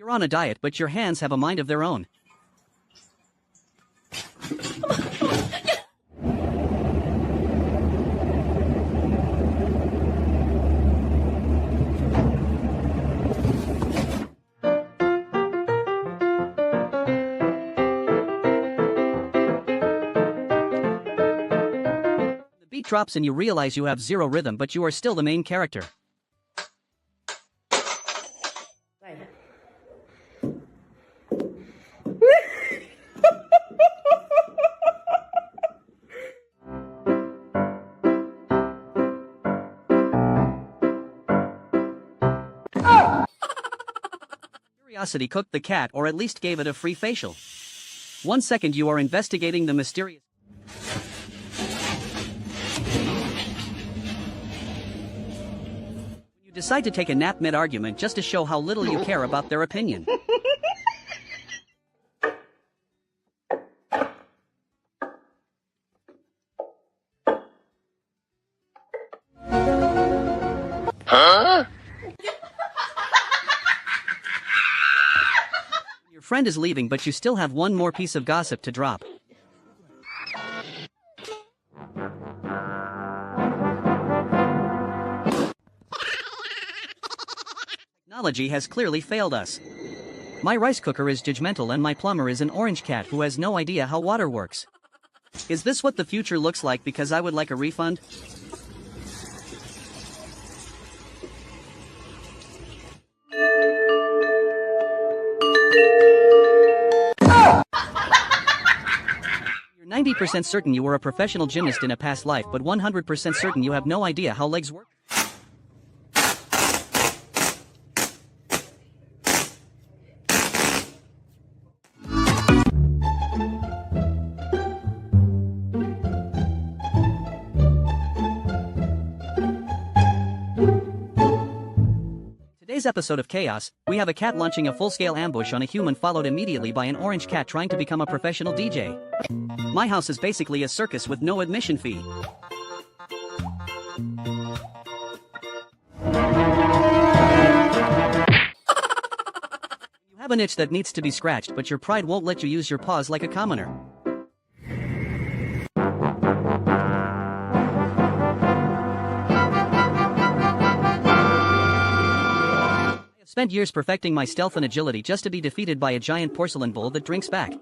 You're on a diet, but your hands have a mind of their own. The beat drops and you realize you have zero rhythm, but you are still the main character. Curiosity cooked the cat, or at least gave it a free facial. 1 second you are investigating the mysterious. You decide to take a nap mid-argument just to show how little you care about their opinion. Your friend is leaving, but you still have one more piece of gossip to drop. Technology has clearly failed us. My rice cooker is judgmental and my plumber is an orange cat who has no idea how water works. Is this what the future looks like? Because I would like a refund. You're 90% certain you were a professional gymnast in a past life, but 100% certain you have no idea how legs work. Today's episode of Chaos, we have a cat launching a full-scale ambush on a human, followed immediately by an orange cat trying to become a professional DJ. My house is basically a circus with no admission fee. You have an itch that needs to be scratched, but your pride won't let you use your paws like a commoner. Spent years perfecting my stealth and agility just to be defeated by a giant porcelain bowl that drinks back.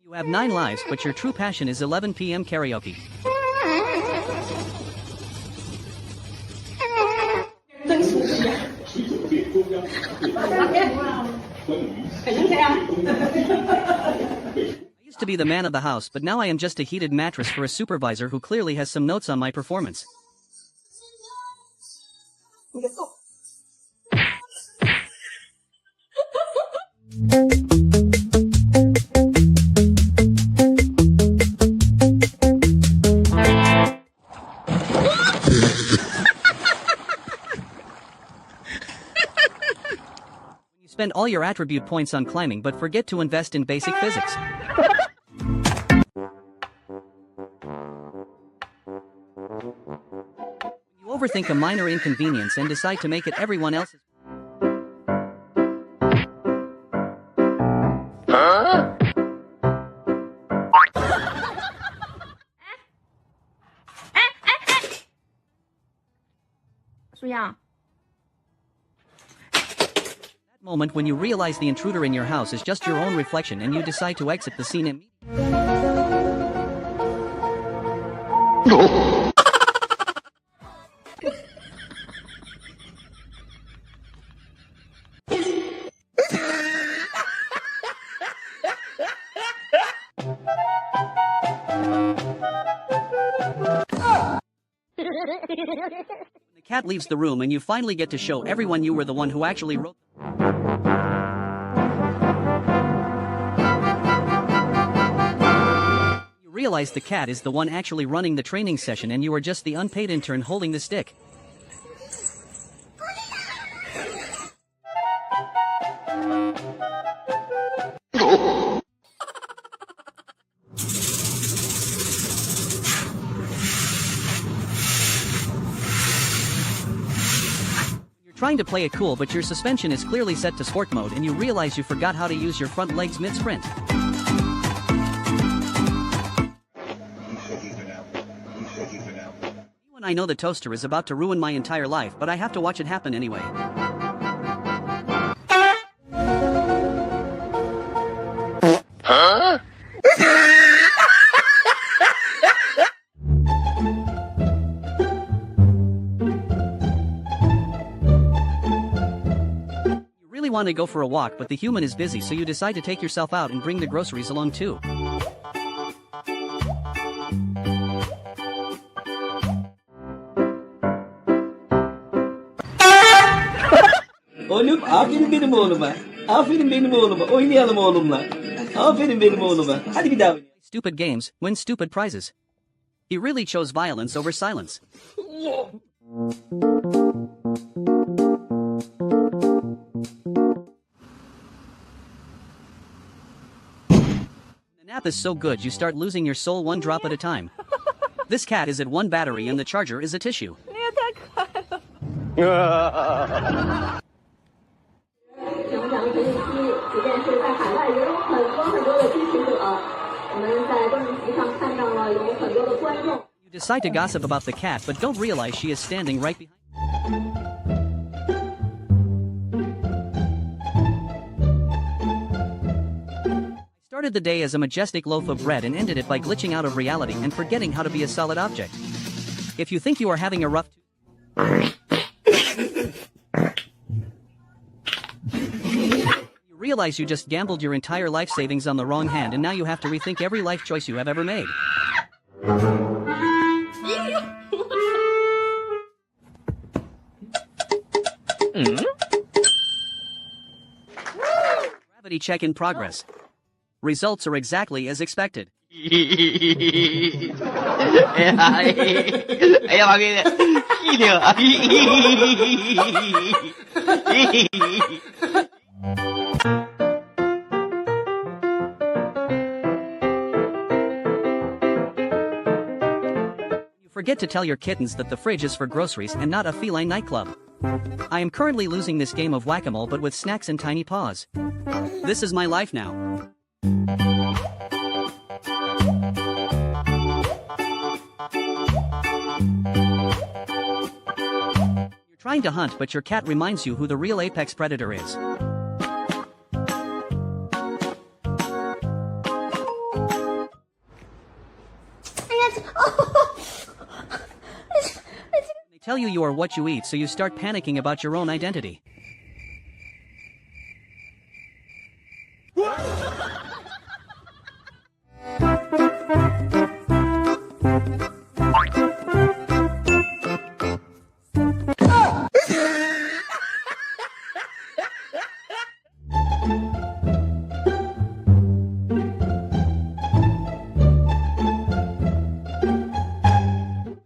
You have 9 lives, but your true passion is 11 p.m. karaoke. I used to be the man of the house, but now I am just a heated mattress for a supervisor who clearly has some notes on my performance. Spend all your attribute points on climbing but forget to invest in basic physics. You overthink a minor inconvenience and decide to make it everyone else's. Moment when you realize the intruder in your house is just your own reflection and you decide to exit the scene immediately. The cat leaves the room and you finally get to show everyone you were the one who actually wrote. You realize the cat is the one actually running the training session and you are just the unpaid intern holding the stick. Trying to play it cool, but your suspension is clearly set to sport mode and you realize you forgot how to use your front legs mid-sprint. When I know the toaster is about to ruin my entire life, but I have to watch it happen anyway. Huh? Want to go for a walk, but the human is busy, so you decide to take yourself out and bring the groceries along too. Oğlum, aferin benim oğluma. Aferin benim oğluma. Oynayalım oğlumla. Aferin benim oğluma. Hadi bir daha oynayalım. Stupid games, win stupid prizes. He really chose violence over silence. The nap is so good you start losing your soul one drop at a time. This cat is at one battery and the charger is a tissue. 你也太可爱了。成长培育期，即便是在海外也有很多的支持者。我们在观众席上看到了有很多的观众。You decide to gossip about the cat, but don't realize she is standing right behind. Started the day as a majestic loaf of bread and ended it by glitching out of reality and forgetting how to be a solid object. If you think you are having a rough you realize you just gambled your entire life savings on the wrong hand and now you have to rethink every life choice you have ever made. Gravity check in progress. Results are exactly as expected. You forget to tell your kittens that the fridge is for groceries and not a feline nightclub. I am currently losing this game of whack-a-mole but with snacks and tiny paws. This is my life now. You're trying to hunt, but your cat reminds you who the real apex predator is. They tell you are what you eat, so you start panicking about your own identity.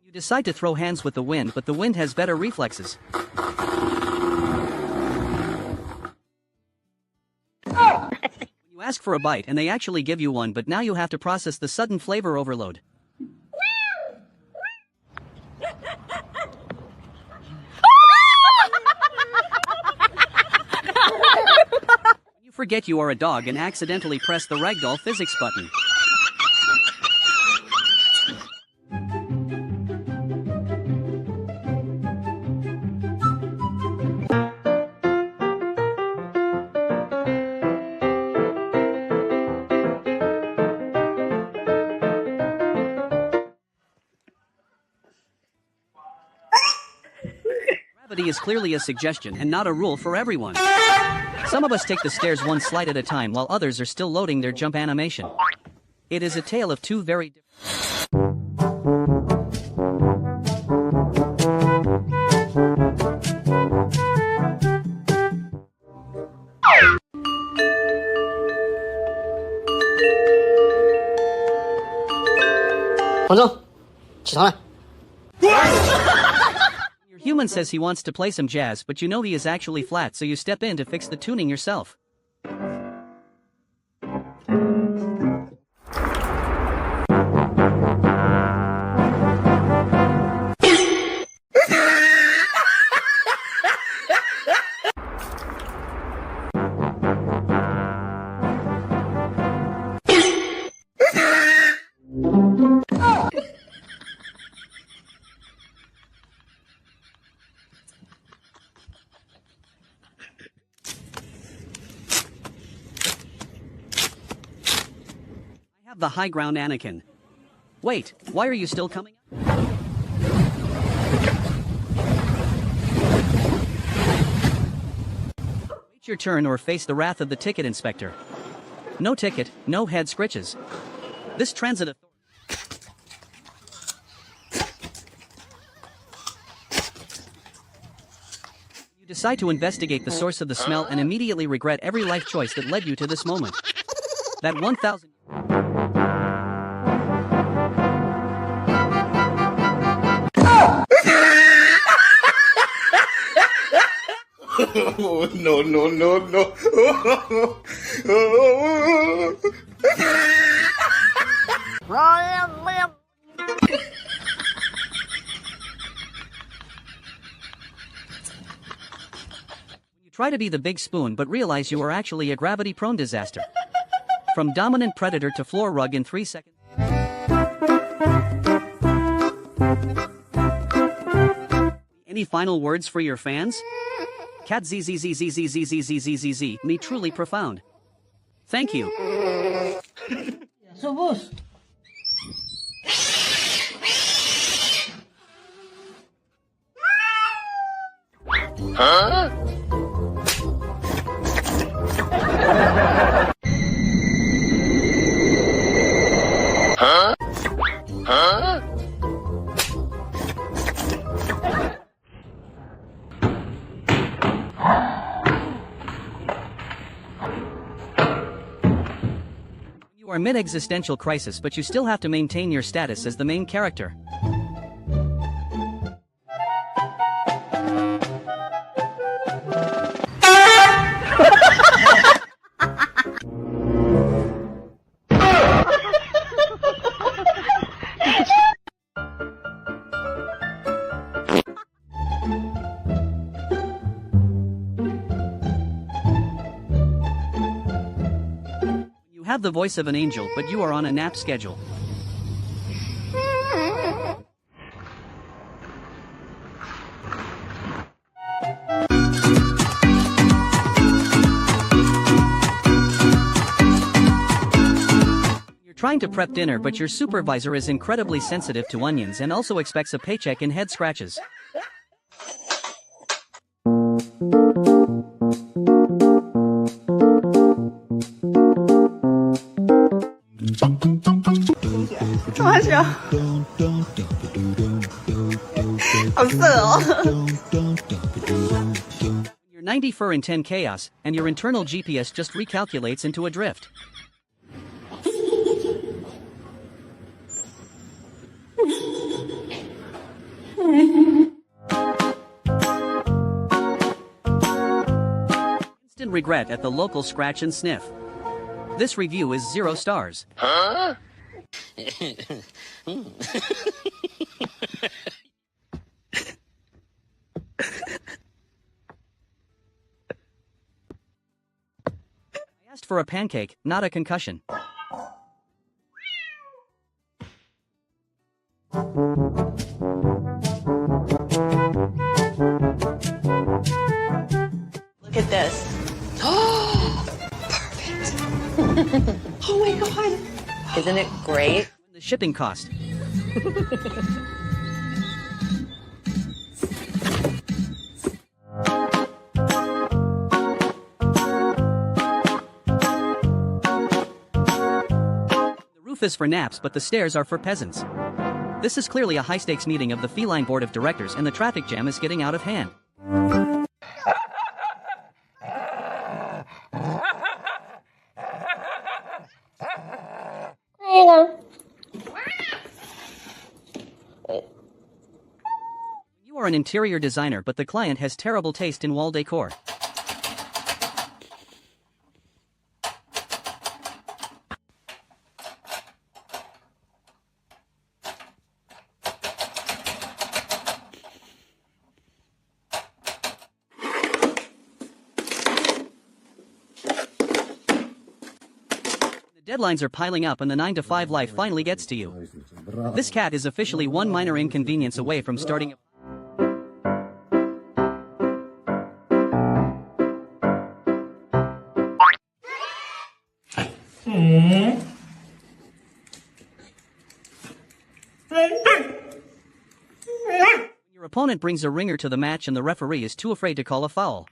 You decide to throw hands with the wind, but the wind has better reflexes. You ask for a bite and they actually give you one, but now you have to process the sudden flavor overload. You forget you are a dog and accidentally press the ragdoll physics button. Gravity is clearly a suggestion and not a rule for everyone. Some of us take the stairs one slide at a time while others are still loading their jump animation. It is a tale of two very different. Your human says he wants to play some jazz, but you know he is actually flat, so you step in to fix the tuning yourself. Have the high ground, Anakin. Wait, why are you still coming? Wait your turn or face the wrath of the ticket inspector. No ticket, no head scritches. This transit authority. You decide to investigate the source of the smell and immediately regret every life choice that led you to this moment. That 1,000. Oh, no, no, no, no. You try to be the big spoon but realize you are actually a gravity-prone disaster. From dominant predator to floor rug in 3 seconds. Any final words for your fans? Cat zzzzzzzzzzzzzzz, me truly profound. Thank you. So boss. You are mid-existential crisis, but you still have to maintain your status as the main character. You have the voice of an angel, but you are on a nap schedule. You're trying to prep dinner, but your supervisor is incredibly sensitive to onions and also expects a paycheck in head scratches. You're 90 fur in 10 chaos, and your internal GPS just recalculates into a drift. Instant regret at the local scratch and sniff. This review is 0 stars. I asked for a pancake, not a concussion. Look at this. Perfect. Oh my God. Isn't it great? The shipping cost. The roof is for naps, but the stairs are for peasants. This is clearly a high-stakes meeting of the feline board of directors, and the traffic jam is getting out of hand. You are an interior designer, but the client has terrible taste in wall decor. Deadlines are piling up and the 9-to-5 life finally gets to you. This cat is officially one minor inconvenience away from starting a... opponent brings a ringer to the match and the referee is too afraid to call a foul.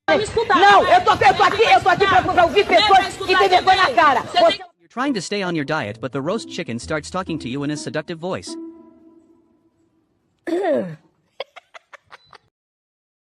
Não, eu tô aqui pra ouvir pessoas que tem vergonha na cara. You're trying to stay on your diet, but the roast chicken starts talking to you in his seductive voice.